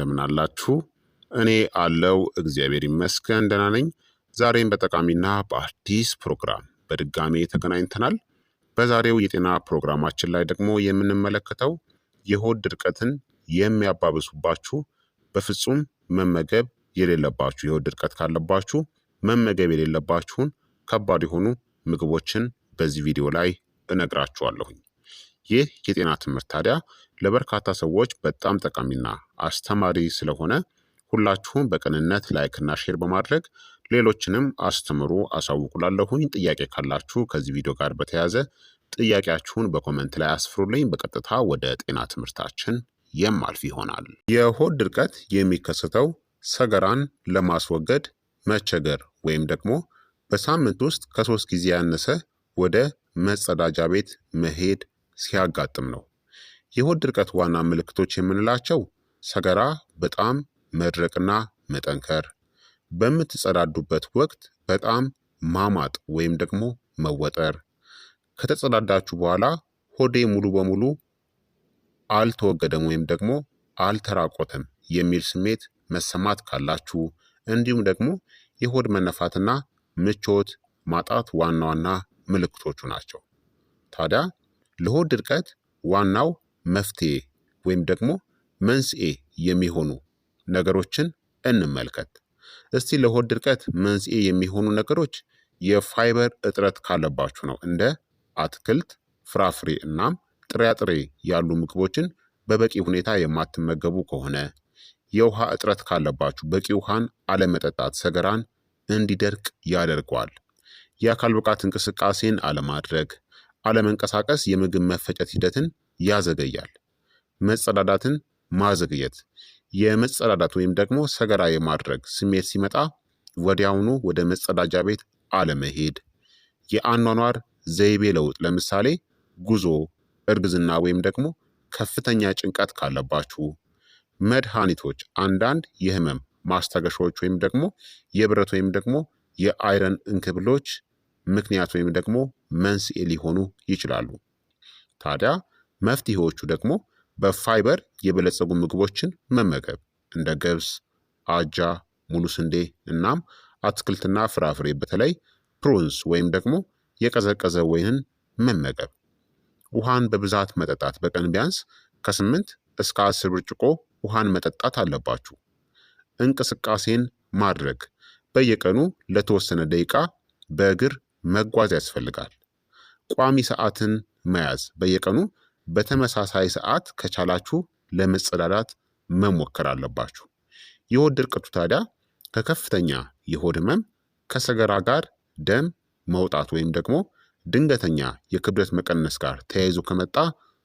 እንደምን አላችሁ? እኔ አለው እግዚአብሔር ይመስገን ደህና ነኝ። ዛሬም በጠቃሚና በአዲስ ፕሮግራም በድጋሜ ተገናኝተናል። በዛሬው የጤና ፕሮግራማችን ላይ ደግሞ የምንመለከተው የሆድ ድርቀትን የሚያባብሱባችሁ በፍጹም መመገብ የሌለባችሁ የሆድ ድርቀት ካለባችሁ መመገብ የሌለባችሁን ከባድ የሆኑ ምግቦችን በዚህ ቪዲዮ ላይ እነግራችኋለሁኝ። ይህ የጤና ትምህርት ታዲያ ለበርካታ ሰዎች በጣም ጠቃሚና አስተማሪ ስለሆነ ሁላችሁም በቅንነት ላይክና ሼር በማድረግ ሌሎችንም አስተምሩ አሳውቁላለሁኝ። ጥያቄ ካላችሁ ከዚህ ቪዲዮ ጋር በተያያዘ ጥያቄያችሁን በኮመንት ላይ አስፍሩልኝ። በቀጥታ ወደ ጤና ትምህርታችን የማልፍ ይሆናል። የሆድ ድርቀት የሚከሰተው ሰገራን ለማስወገድ መቸገር ወይም ደግሞ በሳምንት ውስጥ ከ3 ጊዜ ያነሰ ወደ መጸዳጃ ቤት መሄድ ሲያጋጥም ነው። የሆድ ድርቀት ዋና ምልክቶች የምንላቸው ሰገራ በጣም መድረቅና መጠንከር፣ በምትጸዳዱበት ወቅት በጣም ማማጥ ወይም ደግሞ መወጠር፣ ከተጸዳዳችሁ በኋላ ሆዴ ሙሉ በሙሉ አልተወገደም ወይም ደግሞ አልተራቆተም የሚል ስሜት መሰማት ካላችሁ፣ እንዲሁም ደግሞ የሆድ መነፋትና ምቾት ማጣት ዋና ዋና ምልክቶቹ ናቸው። ታዲያ ለሆድ ድርቀት ዋናው መፍትሄ ወይም ደግሞ መንስኤ የሚሆኑ ነገሮችን እንመልከት። እስቲ ለሆድ ድርቀት መንስኤ የሚሆኑ ነገሮች የፋይበር እጥረት ካለባችሁ ነው። እንደ አትክልት፣ ፍራፍሬ እናም ጥራጥሬ ያሉ ምግቦችን በበቂ ሁኔታ የማትመገቡ ከሆነ፣ የውሃ እጥረት ካለባችሁ በቂ ውሃን አለመጠጣት ሰገራን እንዲደርቅ ያደርገዋል። የአካል ብቃት እንቅስቃሴን አለማድረግ፣ አለመንቀሳቀስ የምግብ መፈጨት ሂደትን ያዘገያል። መጸዳዳትን ማዘግየት፣ የመጸዳዳት ወይም ደግሞ ሰገራ የማድረግ ስሜት ሲመጣ ወዲያውኑ ወደ መጸዳጃ ቤት አለመሄድ፣ የአኗኗር ዘይቤ ለውጥ ለምሳሌ ጉዞ፣ እርግዝና ወይም ደግሞ ከፍተኛ ጭንቀት ካለባችሁ፣ መድኃኒቶች፣ አንዳንድ የህመም ማስታገሻዎች ወይም ደግሞ የብረት ወይም ደግሞ የአይረን እንክብሎች ምክንያት ወይም ደግሞ መንስኤ ሊሆኑ ይችላሉ። ታዲያ መፍትሄዎቹ ደግሞ በፋይበር የበለጸጉ ምግቦችን መመገብ እንደ ገብስ፣ አጃ፣ ሙሉ ስንዴ እናም አትክልትና ፍራፍሬ በተለይ ፕሩንስ ወይም ደግሞ የቀዘቀዘ ወይንን መመገብ፣ ውሃን በብዛት መጠጣት በቀን ቢያንስ ከ8 እስከ 10 ብርጭቆ ውሃን መጠጣት አለባችሁ። እንቅስቃሴን ማድረግ በየቀኑ ለተወሰነ ደቂቃ በእግር መጓዝ ያስፈልጋል። ቋሚ ሰዓትን መያዝ በየቀኑ በተመሳሳይ ሰዓት ከቻላችሁ ለመጸዳዳት መሞከር አለባችሁ። የሆድ ድርቀቱ ታዲያ ከከፍተኛ የሆድ ህመም፣ ከሰገራ ጋር ደም መውጣት ወይም ደግሞ ድንገተኛ የክብደት መቀነስ ጋር ተያይዞ ከመጣ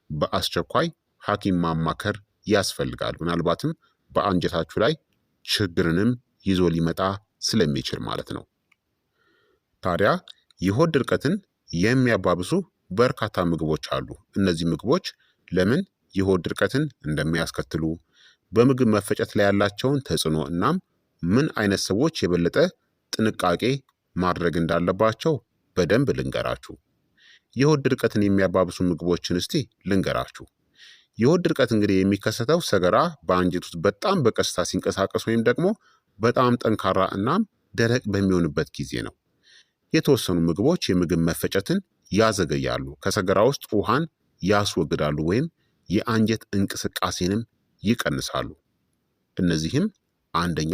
በአስቸኳይ ሐኪም ማማከር ያስፈልጋል። ምናልባትም በአንጀታችሁ ላይ ችግርንም ይዞ ሊመጣ ስለሚችል ማለት ነው። ታዲያ የሆድ ድርቀትን የሚያባብሱ በርካታ ምግቦች አሉ። እነዚህ ምግቦች ለምን የሆድ ድርቀትን እንደሚያስከትሉ፣ በምግብ መፈጨት ላይ ያላቸውን ተጽዕኖ እናም ምን አይነት ሰዎች የበለጠ ጥንቃቄ ማድረግ እንዳለባቸው በደንብ ልንገራችሁ። የሆድ ድርቀትን የሚያባብሱ ምግቦችን እስቲ ልንገራችሁ። የሆድ ድርቀት እንግዲህ የሚከሰተው ሰገራ በአንጀት ውስጥ በጣም በቀስታ ሲንቀሳቀስ ወይም ደግሞ በጣም ጠንካራ እናም ደረቅ በሚሆንበት ጊዜ ነው። የተወሰኑ ምግቦች የምግብ መፈጨትን ያዘገያሉ፣ ከሰገራ ውስጥ ውሃን ያስወግዳሉ ወይም የአንጀት እንቅስቃሴንም ይቀንሳሉ። እነዚህም አንደኛ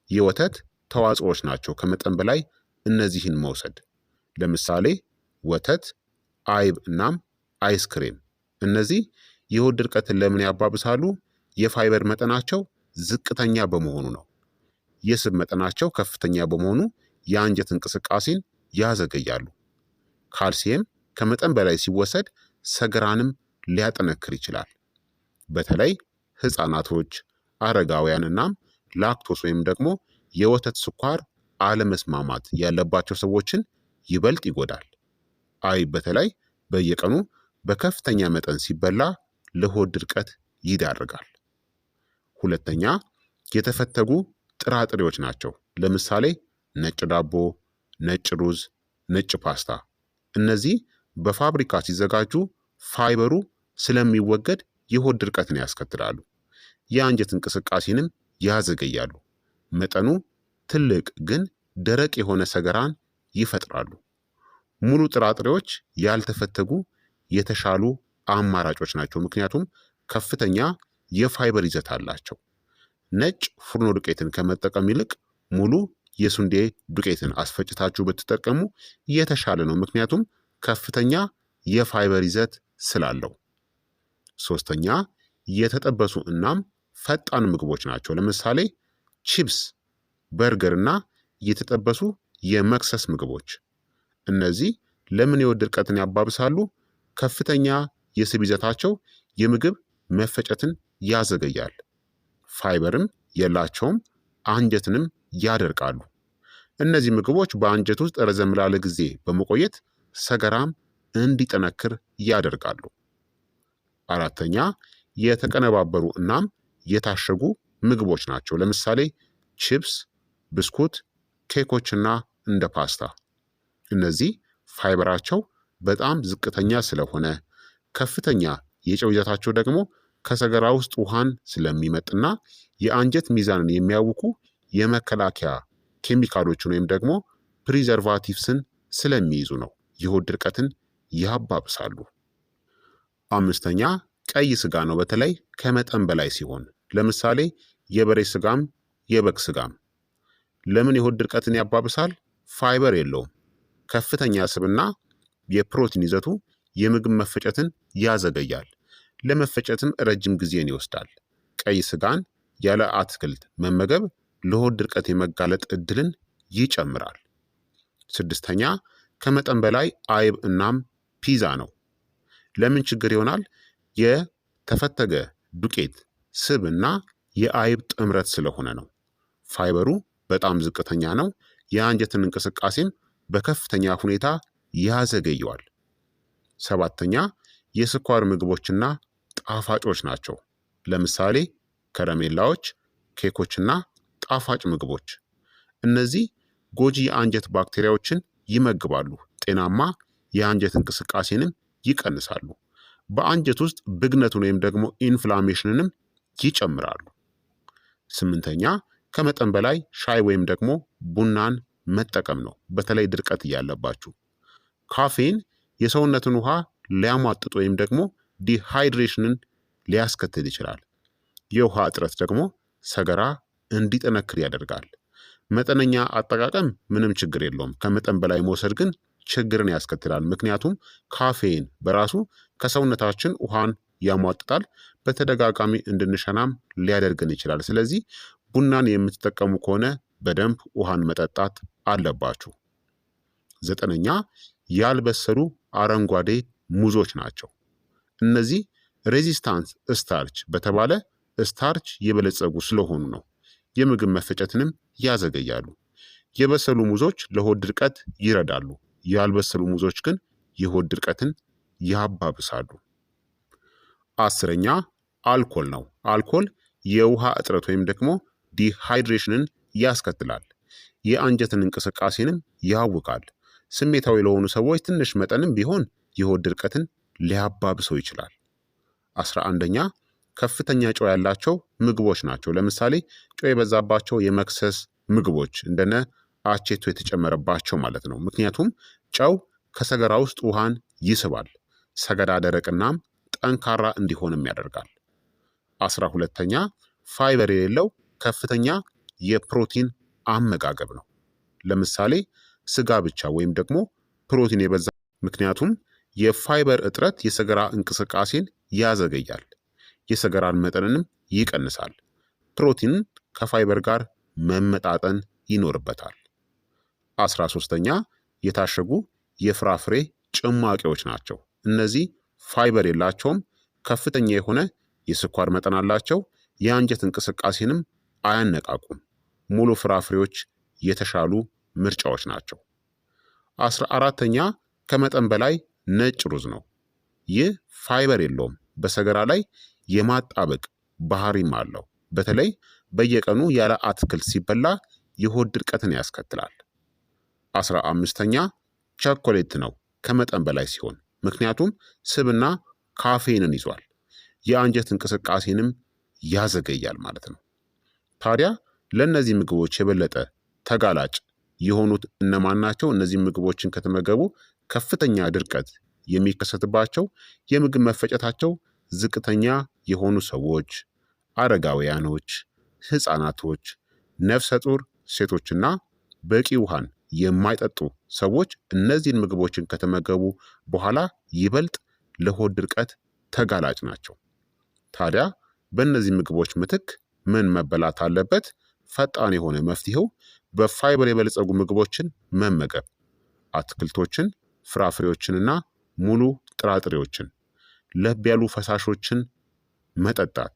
የወተት ተዋጽኦዎች ናቸው። ከመጠን በላይ እነዚህን መውሰድ ለምሳሌ ወተት፣ አይብ እናም አይስክሬም። እነዚህ የሆድ ድርቀትን ለምን ያባብሳሉ? የፋይበር መጠናቸው ዝቅተኛ በመሆኑ ነው። የስብ መጠናቸው ከፍተኛ በመሆኑ የአንጀት እንቅስቃሴን ያዘገያሉ። ካልሲየም ከመጠን በላይ ሲወሰድ ሰገራንም ሊያጠነክር ይችላል። በተለይ ህፃናቶች፣ አረጋውያን እናም ላክቶስ ወይም ደግሞ የወተት ስኳር አለመስማማት ያለባቸው ሰዎችን ይበልጥ ይጎዳል። አይብ በተለይ በየቀኑ በከፍተኛ መጠን ሲበላ ለሆድ ድርቀት ይዳርጋል። ሁለተኛ የተፈተጉ ጥራጥሬዎች ናቸው። ለምሳሌ ነጭ ዳቦ፣ ነጭ ሩዝ፣ ነጭ ፓስታ። እነዚህ በፋብሪካ ሲዘጋጁ ፋይበሩ ስለሚወገድ የሆድ ድርቀትን ያስከትላሉ። የአንጀት እንቅስቃሴንም ያዘገያሉ። መጠኑ ትልቅ ግን ደረቅ የሆነ ሰገራን ይፈጥራሉ። ሙሉ ጥራጥሬዎች ያልተፈተጉ የተሻሉ አማራጮች ናቸው፣ ምክንያቱም ከፍተኛ የፋይበር ይዘት አላቸው። ነጭ ፉርኖ ዱቄትን ከመጠቀም ይልቅ ሙሉ የስንዴ ዱቄትን አስፈጭታችሁ ብትጠቀሙ የተሻለ ነው፣ ምክንያቱም ከፍተኛ የፋይበር ይዘት ስላለው። ሶስተኛ የተጠበሱ እናም ፈጣን ምግቦች ናቸው። ለምሳሌ ቺፕስ፣ በርገር እና የተጠበሱ የመክሰስ ምግቦች። እነዚህ ለምን የሆድ ድርቀትን ያባብሳሉ? ከፍተኛ የስብ ይዘታቸው የምግብ መፈጨትን ያዘገያል። ፋይበርም የላቸውም፣ አንጀትንም ያደርቃሉ። እነዚህ ምግቦች በአንጀት ውስጥ ረዘም ላለ ጊዜ በመቆየት ሰገራም እንዲጠነክር ያደርጋሉ። አራተኛ የተቀነባበሩ እናም የታሸጉ ምግቦች ናቸው። ለምሳሌ ቺፕስ፣ ብስኩት፣ ኬኮችና እንደ ፓስታ። እነዚህ ፋይበራቸው በጣም ዝቅተኛ ስለሆነ ከፍተኛ የጨው ይዘታቸው ደግሞ ከሰገራ ውስጥ ውሃን ስለሚመጥና የአንጀት ሚዛንን የሚያውኩ የመከላከያ ኬሚካሎችን ወይም ደግሞ ፕሪዘርቫቲቭስን ስለሚይዙ ነው የሆድ ድርቀትን ያባብሳሉ። አምስተኛ ቀይ ስጋ ነው፣ በተለይ ከመጠን በላይ ሲሆን። ለምሳሌ የበሬ ስጋም የበግ ስጋም። ለምን የሆድ ድርቀትን ያባብሳል? ፋይበር የለውም። ከፍተኛ ስብና የፕሮቲን ይዘቱ የምግብ መፈጨትን ያዘገያል። ለመፈጨትም ረጅም ጊዜን ይወስዳል። ቀይ ስጋን ያለ አትክልት መመገብ ለሆድ ድርቀት የመጋለጥ እድልን ይጨምራል። ስድስተኛ ከመጠን በላይ አይብ እናም ፒዛ ነው። ለምን ችግር ይሆናል? የተፈተገ ዱቄት፣ ስብ እና የአይብ ጥምረት ስለሆነ ነው። ፋይበሩ በጣም ዝቅተኛ ነው። የአንጀትን እንቅስቃሴም በከፍተኛ ሁኔታ ያዘገየዋል። ሰባተኛ የስኳር ምግቦችና ጣፋጮች ናቸው። ለምሳሌ ከረሜላዎች፣ ኬኮችና ጣፋጭ ምግቦች። እነዚህ ጎጂ የአንጀት ባክቴሪያዎችን ይመግባሉ፣ ጤናማ የአንጀት እንቅስቃሴንም ይቀንሳሉ። በአንጀት ውስጥ ብግነትን ወይም ደግሞ ኢንፍላሜሽንንም ይጨምራሉ። ስምንተኛ ከመጠን በላይ ሻይ ወይም ደግሞ ቡናን መጠቀም ነው፣ በተለይ ድርቀት እያለባችሁ። ካፌን የሰውነትን ውሃ ሊያሟጥጥ ወይም ደግሞ ዲሃይድሬሽንን ሊያስከትል ይችላል። የውሃ እጥረት ደግሞ ሰገራ እንዲጠነክር ያደርጋል። መጠነኛ አጠቃቀም ምንም ችግር የለውም። ከመጠን በላይ መውሰድ ግን ችግርን ያስከትላል። ምክንያቱም ካፌን በራሱ ከሰውነታችን ውሃን ያሟጥጣል፣ በተደጋጋሚ እንድንሸናም ሊያደርገን ይችላል። ስለዚህ ቡናን የምትጠቀሙ ከሆነ በደንብ ውሃን መጠጣት አለባችሁ። ዘጠነኛ ያልበሰሉ አረንጓዴ ሙዞች ናቸው። እነዚህ ሬዚስታንስ ስታርች በተባለ ስታርች የበለጸጉ ስለሆኑ ነው። የምግብ መፈጨትንም ያዘገያሉ። የበሰሉ ሙዞች ለሆድ ድርቀት ይረዳሉ። ያልበሰሉ ሙዞች ግን የሆድ ድርቀትን ያባብሳሉ። አስረኛ አልኮል ነው። አልኮል የውሃ እጥረት ወይም ደግሞ ዲሃይድሬሽንን ያስከትላል። የአንጀትን እንቅስቃሴንም ያውቃል። ስሜታዊ ለሆኑ ሰዎች ትንሽ መጠንም ቢሆን የሆድ ድርቀትን ሊያባብሰው ይችላል። 11ኛ ከፍተኛ ጨው ያላቸው ምግቦች ናቸው። ለምሳሌ ጨው የበዛባቸው የመክሰስ ምግቦች እንደነ አቼቶ የተጨመረባቸው ማለት ነው። ምክንያቱም ጨው ከሰገራ ውስጥ ውሃን ይስባል፣ ሰገራ ደረቅናም ጠንካራ እንዲሆንም ያደርጋል። 12ኛ ፋይበር የሌለው ከፍተኛ የፕሮቲን አመጋገብ ነው። ለምሳሌ ስጋ ብቻ ወይም ደግሞ ፕሮቲን የበዛ ምክንያቱም የፋይበር እጥረት የሰገራ እንቅስቃሴን ያዘገያል፣ የሰገራን መጠንንም ይቀንሳል። ፕሮቲን ከፋይበር ጋር መመጣጠን ይኖርበታል። 13ኛ የታሸጉ የፍራፍሬ ጭማቂዎች ናቸው። እነዚህ ፋይበር የላቸውም፣ ከፍተኛ የሆነ የስኳር መጠን አላቸው፣ የአንጀት እንቅስቃሴንም አያነቃቁም። ሙሉ ፍራፍሬዎች የተሻሉ ምርጫዎች ናቸው። 14ኛ ከመጠን በላይ ነጭ ሩዝ ነው። ይህ ፋይበር የለውም፣ በሰገራ ላይ የማጣበቅ ባህሪም አለው። በተለይ በየቀኑ ያለ አትክልት ሲበላ የሆድ ድርቀትን ያስከትላል። 15ኛ ቸኮሌት ነው ከመጠን በላይ ሲሆን፣ ምክንያቱም ስብና ካፌንን ይዟል፣ የአንጀት እንቅስቃሴንም ያዘገያል ማለት ነው። ታዲያ ለእነዚህ ምግቦች የበለጠ ተጋላጭ የሆኑት እነማን ናቸው? እነዚህ ምግቦችን ከተመገቡ ከፍተኛ ድርቀት የሚከሰትባቸው፣ የምግብ መፈጨታቸው ዝቅተኛ የሆኑ ሰዎች፣ አረጋውያኖች፣ ህፃናቶች፣ ነፍሰ ጡር ሴቶችና በቂ ውሃን የማይጠጡ ሰዎች እነዚህን ምግቦችን ከተመገቡ በኋላ ይበልጥ ለሆድ ድርቀት ተጋላጭ ናቸው። ታዲያ በእነዚህ ምግቦች ምትክ ምን መበላት አለበት? ፈጣን የሆነ መፍትሄው በፋይበር የበለጸጉ ምግቦችን መመገብ፣ አትክልቶችን፣ ፍራፍሬዎችንና ሙሉ ጥራጥሬዎችን፣ ለብ ያሉ ፈሳሾችን መጠጣት፣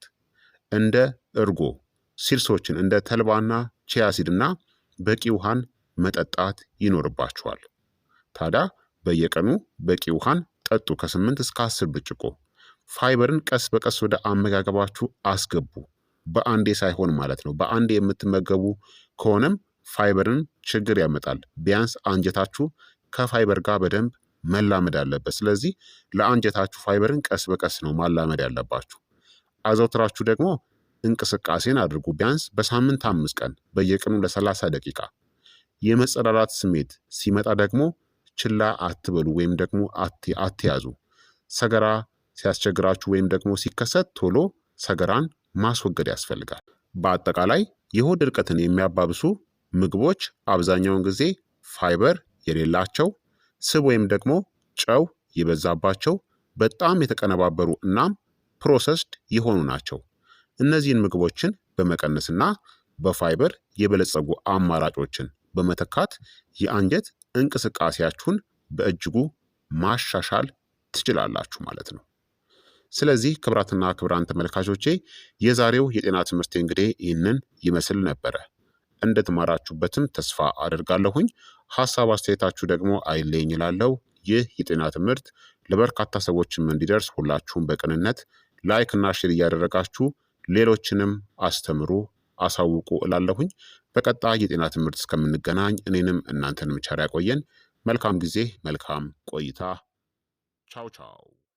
እንደ እርጎ፣ ሲርሶችን እንደ ተልባና ቺያሲድና በቂ ውሃን መጠጣት ይኖርባችኋል። ታዲያ በየቀኑ በቂ ውሃን ጠጡ፣ ከ8 እስከ 10 ብርጭቆ። ፋይበርን ቀስ በቀስ ወደ አመጋገባችሁ አስገቡ፣ በአንዴ ሳይሆን ማለት ነው። በአንዴ የምትመገቡ ከሆነም ፋይበርን ችግር ያመጣል። ቢያንስ አንጀታችሁ ከፋይበር ጋር በደንብ መላመድ አለበት። ስለዚህ ለአንጀታችሁ ፋይበርን ቀስ በቀስ ነው ማላመድ ያለባችሁ። አዘውትራችሁ ደግሞ እንቅስቃሴን አድርጉ። ቢያንስ በሳምንት 5 ቀን በየቀኑ ለ30 ደቂቃ። የመጸዳዳት ስሜት ሲመጣ ደግሞ ችላ አትበሉ ወይም ደግሞ አትያዙ። ሰገራ ሲያስቸግራችሁ ወይም ደግሞ ሲከሰት ቶሎ ሰገራን ማስወገድ ያስፈልጋል። በአጠቃላይ የሆድ ድርቀትን የሚያባብሱ ምግቦች አብዛኛውን ጊዜ ፋይበር የሌላቸው፣ ስብ ወይም ደግሞ ጨው የበዛባቸው፣ በጣም የተቀነባበሩ እናም ፕሮሰስድ የሆኑ ናቸው። እነዚህን ምግቦችን በመቀነስና በፋይበር የበለጸጉ አማራጮችን በመተካት የአንጀት እንቅስቃሴያችሁን በእጅጉ ማሻሻል ትችላላችሁ ማለት ነው። ስለዚህ ክቡራትና ክቡራን ተመልካቾቼ የዛሬው የጤና ትምህርት እንግዲህ ይህንን ይመስል ነበረ። እንደተማራችሁበትም ተስፋ አደርጋለሁኝ። ሀሳብ አስተያየታችሁ ደግሞ አይለኝ እላለሁ። ይህ የጤና ትምህርት ለበርካታ ሰዎችም እንዲደርስ ሁላችሁም በቅንነት ላይክ እና ሼር እያደረጋችሁ ሌሎችንም አስተምሩ፣ አሳውቁ እላለሁኝ። በቀጣይ የጤና ትምህርት እስከምንገናኝ እኔንም እናንተንም ቸር ያቆየን። መልካም ጊዜ፣ መልካም ቆይታ። ቻው ቻው።